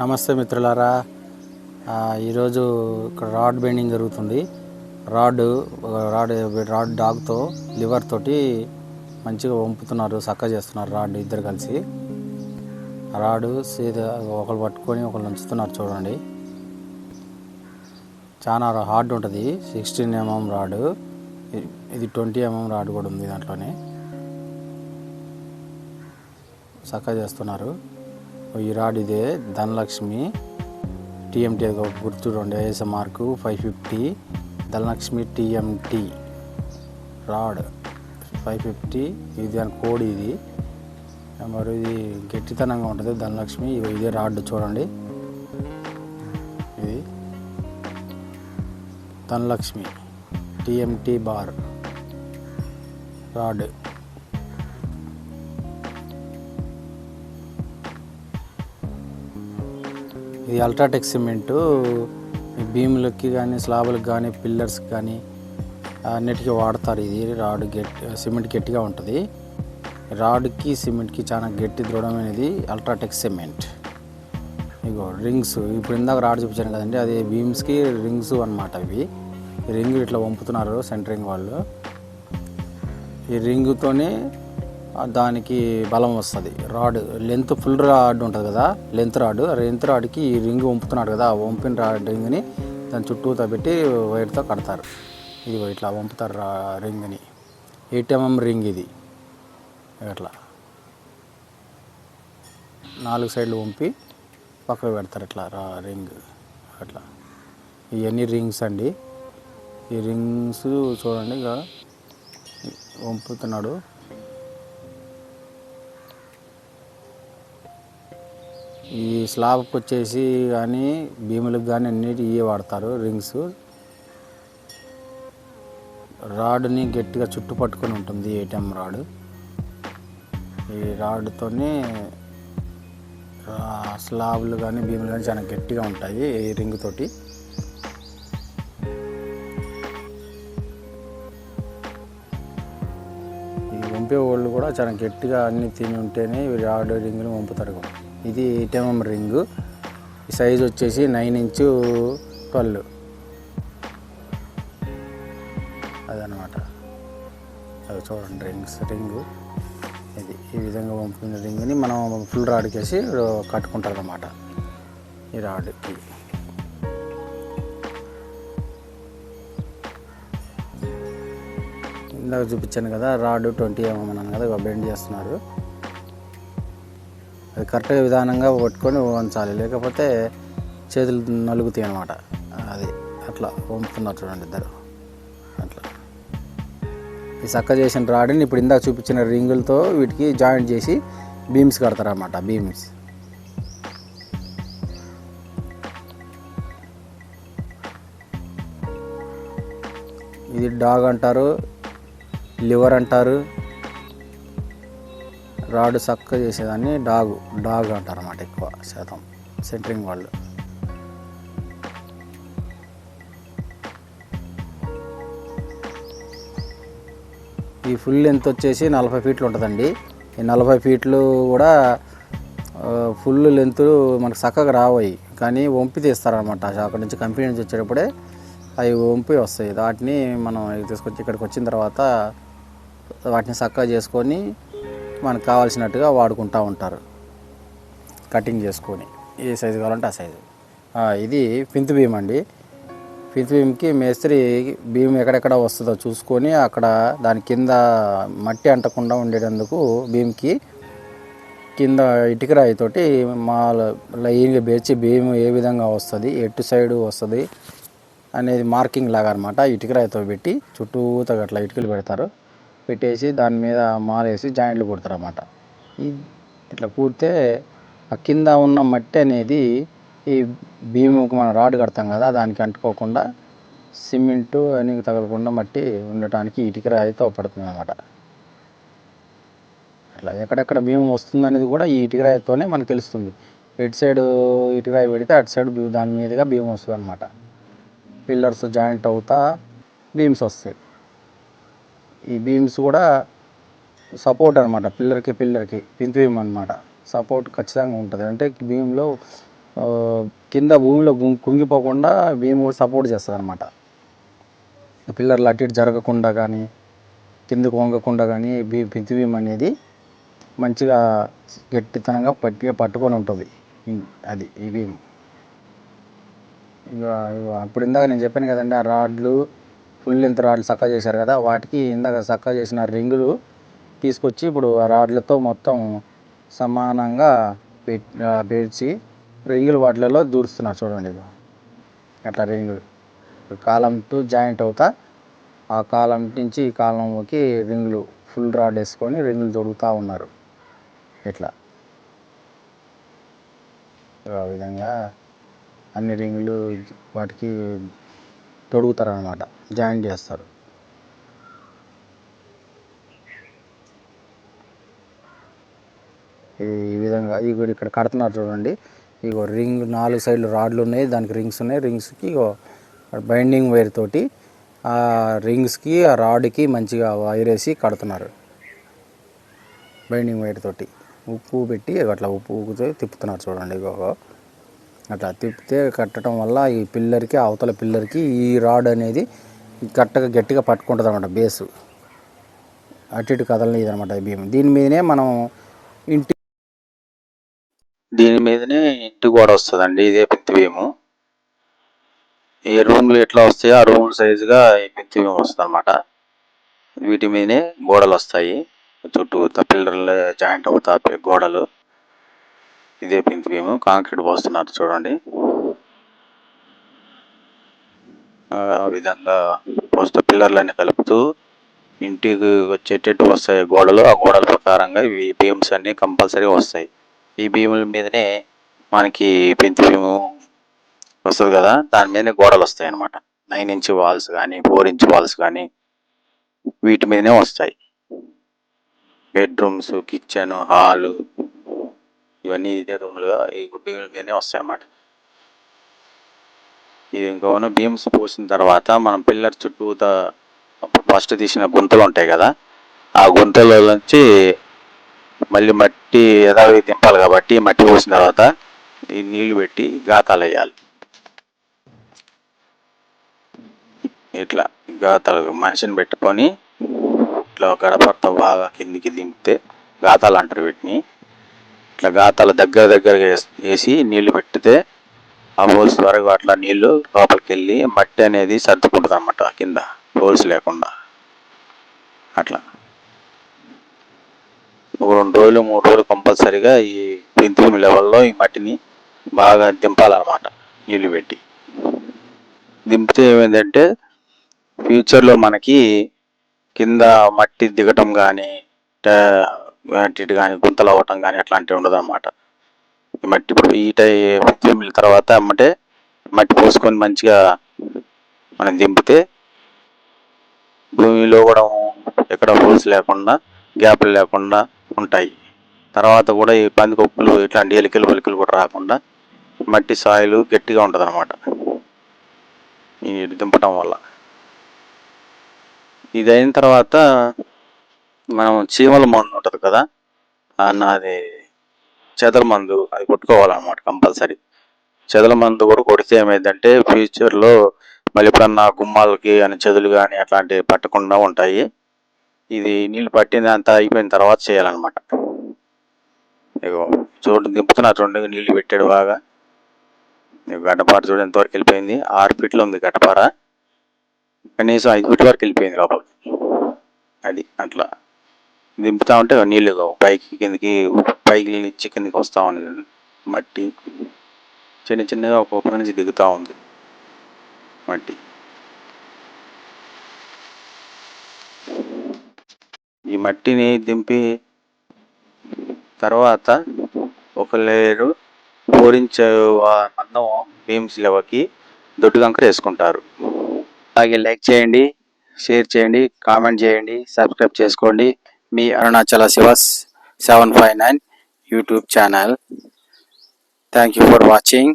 నమస్తే మిత్రులారా. ఈరోజు ఇక్కడ రాడ్ బెండింగ్ జరుగుతుంది. రాడ్ డాగ్తో లివర్ తోటి మంచిగా వంపుతున్నారు, చక్క చేస్తున్నారు. రాడ్ ఇద్దరు కలిసి రాడు సీదా ఒకరు పట్టుకొని ఒకరు ఉంచుతున్నారు. చూడండి, చాలా హార్డ్ ఉంటుంది. 16 mm రాడు, ఇది 20 mm రాడ్ కూడా ఉంది. దాంట్లోనే చక్క చేస్తున్నారు. ఈ రాడ్ ఇదే ధనలక్ష్మి టీఎంటీ గుర్తు చూడండి. ISI mark 550 Dhanalakshmi TMT rod 550. ఇది దాని కోడ్. ఇది మరి ఇది గట్టితనంగా ఉంటుంది ధనలక్ష్మి. ఇదే రాడ్ చూడండి. ఇది ధనలక్ష్మి టీఎంటీ బార్ రాడ్. ఇది అల్ట్రాటెక్ సిమెంటు బీములకి కానీ స్లాబులకు కానీ పిల్లర్స్కి కానీ అన్నిటికీ వాడతారు. ఇది రాడ్ సిమెంట్ గట్టిగా ఉంటుంది. రాడ్కి సిమెంట్కి చాలా గట్టి దృఢమైనది అల్ట్రాటెక్ సిమెంట్. ఇగో రింగ్స్, ఇప్పుడు ఇందాక రాడ్ చూపించాను కదండి, అది బీమ్స్కి రింగ్స్ అన్నమాట. ఇవి రింగ్ ఇట్లా వంపుతున్నారు సెంటరింగ్ వాళ్ళు. ఈ రింగుతోనే దానికి బలం వస్తుంది. రాడ్ లెంత్ ఫుల్ రాడ్ ఉంటుంది కదా, లెంత్ రాడ్కి ఈ రింగ్ వంపుతున్నాడు కదా, ఆ వంపిన రింగ్ని దాని చుట్టూ పెట్టి వైర్తో కడతారు. ఇది ఇట్లా వంపుతారు రింగ్ని. 8 mm రింగ్ ఇది. అట్లా 4 సైడ్లు వంపి పక్కకు పెడతారు ఇట్లా రింగ్. అట్లా ఇవన్నీ రింగ్స్ అండి. ఈ రింగ్స్ చూడండి, ఇక వంపుతున్నాడు. ఈ స్లాబ్కి వచ్చేసి కానీ భీములకు కానీ అన్నిటి ఇవే వాడతారు రింగ్స్. రాడ్ని గట్టిగా చుట్టు పట్టుకొని ఉంటుంది 8 mm రాడ్. ఈ రాడ్తోనే స్లాబ్లు కానీ భీములు కానీ చాలా గట్టిగా ఉంటాయి ఈ రింగ్ తోటి. ఈ వంపే వాళ్ళు కూడా చాలా గట్టిగా అన్ని తిని ఉంటేనే రాడ్ రింగ్ని వంపుతారు. ఇది 8 mm రింగు. ఈ సైజు వచ్చేసి 9 inch 12 అదనమాట. అది చూడండి రింగు. ఇది ఈ విధంగా పంపిన రింగ్ని మనం ఫుల్ రాడ్కేసి కట్టుకుంటారు అన్నమాట. ఈ రాడ్కి ఇందాక చూపించాను కదా, రాడ్ 20 mm అన్నాను కదా, బెండ్ చేస్తున్నారు. అది కరెక్ట్గా విధానంగా పట్టుకొని వంచాలి, లేకపోతే చేతులు నలుగుతాయి అన్నమాట. అది అట్లా వంపుతున్నారు చూడండి ఇద్దరు. అట్లా ఈ చక్క చేసిన రాడ్ని ఇప్పుడు ఇందాక చూపించిన రింగులతో వీటికి జాయింట్ చేసి బీమ్స్ కడతారన్నమాట. బీమ్స్ ఇది డాగ్ అంటారు, లివర్ అంటారు. రాడ్ చక్క చేసేదాన్ని డాగ్ అంటారు అన్నమాట ఎక్కువ శాతం సెంటరింగ్ వాళ్ళు. ఈ ఫుల్ లెంత్ వచ్చేసి 40 feet ఉంటుందండి. ఈ 40 feet కూడా ఫుల్ లెంత్ మనకు చక్కగా రావయి, కానీ వంపి తీస్తారనమాట. అక్కడ నుంచి కంపెనీ నుంచి వచ్చేటప్పుడే అవి వంపి వస్తాయి. వాటిని మనం తీసుకొచ్చి ఇక్కడికి వచ్చిన తర్వాత వాటిని చక్కగా చేసుకొని మనకు కావాల్సినట్టుగా వాడుకుంటూ ఉంటారు, కటింగ్ చేసుకొని ఏ సైజు కావాలంటే ఆ సైజు. ఇది ఫింత్ బీమ్ అండి. ఫింత్ బీమ్కి మేస్త్రి బీమ్ ఎక్కడెక్కడ వస్తుందో చూసుకొని అక్కడ దాని కింద మట్టి అంటకుండా ఉండేటందుకు బీమ్కి కింద ఇటుక రాయితోటి లైన్గా పేర్చి బీమ్ ఏ విధంగా వస్తుంది, ఎటు సైడు వస్తుంది అనేది మార్కింగ్ లాగా అనమాట. ఇటుక రాయితో పెట్టి చుట్టూతో అట్లా ఇటుకలు పెడతారు. పెట్టేసి దాని మీద మాలేసి జాయింట్లు కుడతారు అన్నమాట. ఇట్లా కూడితే ఆ కింద ఉన్న మట్టి అనేది ఈ భీముకు మనం రాడ్ కడతాం కదా, దానికి అంటుకోకుండా సిమెంటు అని తగలకుండా మట్టి ఉండటానికి ఇటుక రాయితో పడుతుంది అన్నమాట. అట్లా ఎక్కడెక్కడ భీము వస్తుంది అనేది కూడా ఈ ఇటుక రాయితోనే మనకు తెలుస్తుంది. ఇటు సైడు ఇటుక రాయి పెడితే అటు సైడ్ దాని మీదుగా భీము వస్తుంది అన్నమాట. పిల్లర్స్ జాయింట్ అవుతా బీమ్స్ వస్తాయి. ఈ బీమ్స్ కూడా సపోర్ట్ అనమాట, పిల్లర్కి ఫింత్ బీమ్ అనమాట. సపోర్ట్ ఖచ్చితంగా ఉంటుంది. అంటే బీమ్లో కింద భూమిలో కుంగిపోకుండా బీమ్ కూడా సపోర్ట్ చేస్తుంది అనమాట. పిల్లర్లు అటు ఇటు జరగకుండా కానీ కిందకు వంగకుండా కానీ పెంచి బీమ్ అనేది మంచిగా గట్టితనంగా పట్టుకొని ఉంటుంది. అది ఈ బీమ్. ఇక అప్పుడు ఇందాక నేను చెప్పాను కదండి, ఆ రాడ్లు ఫుల్ లెంత్ రాడ్లు చక్కగా చేశారు కదా, వాటికి ఇందాక చక్కగా చేసిన రింగులు తీసుకొచ్చి ఇప్పుడు ఆ రాడ్లతో మొత్తం సమానంగా పేర్చి రింగులు వాటిలలో దూరుస్తున్నారు చూడండి. అట్లా రింగులు కాలంతో జాయింట్ అవుతా ఆ కాలం నుంచి ఈ కాలంకి రింగులు ఫుల్ రాడ్ వేసుకొని రింగులు తొడుగుతూ ఉన్నారు. ఇట్లా ఆ విధంగా అన్ని రింగులు వాటికి తొడుగుతారు అన్నమాట, జాయింట్ చేస్తారు. ఈ విధంగా ఇగో ఇక్కడ కడుతున్నారు చూడండి. ఇగో రింగ్ 4 సైడ్లు రాడ్లు ఉన్నాయి, దానికి రింగ్స్ ఉన్నాయి. రింగ్స్కి ఇగో బైండింగ్ వైర్ తోటి ఆ రింగ్స్కి ఆ రాడ్కి మంచిగా వైర్ వేసి కడుతున్నారు. బైండింగ్ వైర్ తోటి ఉప్పు పెట్టి అట్లా ఉప్పుతో తిప్పుతున్నారు చూడండి. ఇగో అట్లా తిప్పితే కట్టడం వల్ల ఈ పిల్లర్కి అవతల పిల్లర్కి ఈ రాడ్ అనేది గట్టిగా పట్టుకుంటుంది అనమాట. బేసు అటు ఇటు కదలనిది అనమాట ఈ భీమ్. దీని మీదనే ఇంటి గోడ వస్తుందండి. ఇదే పెద్ద భీము. ఏ రూమ్లు ఎట్లా వస్తాయో ఆ రూమ్ సైజుగా ఈ పెద్ద భీము వస్తుంది అనమాట. వీటి మీదనే గోడలు వస్తాయి, చుట్టూ పిల్లర్లు జాయింట్ అవుతా గోడలు. ఇదే పెద్ద భీము. కాంక్రీట్ పోస్తున్నారు చూడండి. ఆ విధంగా పోస్తూ పిల్లర్లన్నీ కలుపుతూ ఇంటికి వచ్చేటట్టు వస్తాయి గోడలు. ఆ గోడల ప్రకారంగా ఈ బీమ్స్ అన్నీ కంపల్సరీ వస్తాయి. ఈ భీముల మీదనే మనకి పెద్ద భీము వస్తుంది కదా, దాని మీదనే గోడలు వస్తాయి అన్నమాట. 9 ఇంచ్ వాల్స్ కానీ 4 ఇంచ్ వాల్స్ కానీ వీటి మీదనే వస్తాయి. బెడ్రూమ్స్, కిచెన్, హాలు ఇవన్నీ ఇదే రూమ్లుగా ఈ భీముల మీదనే వస్తాయి అన్నమాట. ఇది ఇంకొన బీమ్స్ పోసిన తర్వాత మనం పిల్లర్ చుట్టూతా ఫస్ట్ తీసిన గుంతలు ఉంటాయి కదా, ఆ గుంతల నుంచి మళ్ళీ మట్టి యథావిధి దింపాలి కాబట్టి మట్టి పోసిన తర్వాత ఈ నీళ్లు పెట్టి గాతాలు వేయాలి. ఇట్లా గాతాలు మనిషిని పెట్టుకొని ఇట్లా గడపతో బాగా కిందికి దింపితే గాతాలు అంటారు వీటిని. ఇట్లా గాతాలు దగ్గరగా వేసి నీళ్లు పెట్టితే ఆ హోల్స్ ద్వారా అట్లా నీళ్లు లోపలికి వెళ్ళి మట్టి అనేది సర్దుకుంటుంది అన్నమాట కింద హోల్స్ లేకుండా. అట్లా 2 రోజులు 3 రోజులు కంపల్సరీగా ఈ పెంతులు లెవెల్లో ఈ మట్టిని బాగా దింపాలన్నమాట నీళ్లు పెట్టి. దింపితే ఏమైందంటే ఫ్యూచర్లో మనకి కింద మట్టి దిగటం కానీ ఇటు కానీ గుంతలు అవ్వటం కానీ అట్లాంటివి ఉండదు అన్నమాట. మట్టి ఇప్పుడు ఈ పెంతుల తర్వాత అమ్మటే మట్టి పోసుకొని మంచిగా మనం దింపితే భూమిలో కూడా ఎక్కడ హోల్స్ లేకుండా గ్యాప్లు లేకుండా ఉంటాయి. తర్వాత కూడా ఈ పందికొక్కులు ఇట్లాంటి ఎలికలు పలికలు కూడా రాకుండా మట్టి సాయిలు గట్టిగా ఉంటుంది అన్నమాట ఈ దింపటం వల్ల. ఇది అయిన తర్వాత మనం చీమల మందు ఉంటుంది కదా, అది చెదల మందు అది కొట్టుకోవాలన్నమాట కంపల్సరీ. చెదల మందు కూడా కొడితే ఏమైందంటే ఫ్యూచర్లో మళ్ళీ ఎప్పుడన్నా గుమ్మాలకి అని చెదులు కానీ అట్లాంటివి పట్టకుండా ఉంటాయి. ఇది నీళ్ళు పట్టిందంతా అయిపోయిన తర్వాత చేయాలన్నమాట. ఇగో దింపుతున్నారు చూడండి, నీళ్ళు పెట్టాడు బాగా. గడ్డపార చూడండి ఎంతవరకు వెళ్ళిపోయింది. 6 ఫీట్లు ఉంది గడ్డపార, కనీసం 5 ఫీట్ల వరకు వెళ్ళిపోయింది లోపలికి. అది అట్లా దింపుతా ఉంటే నీళ్ళు పైకి నుంచి కిందకి వస్తూ ఉంది మట్టి. చిన్నగా ఒక్కొక్క నుంచి దిగుతూ ఉంది మట్టి. ఈ మట్టిని దింపి తర్వాత ఒక లేయరు 4 ఇంచ్ మందం బీమ్స్ లెవెల్కి దొడ్డు కంకర వేసుకుంటారు. అలాగే లైక్ చేయండి, షేర్ చేయండి, కామెంట్ చేయండి, సబ్స్క్రైబ్ చేసుకోండి. మీ Arunachala Sivas 759 YouTube channel. Thank you for watching.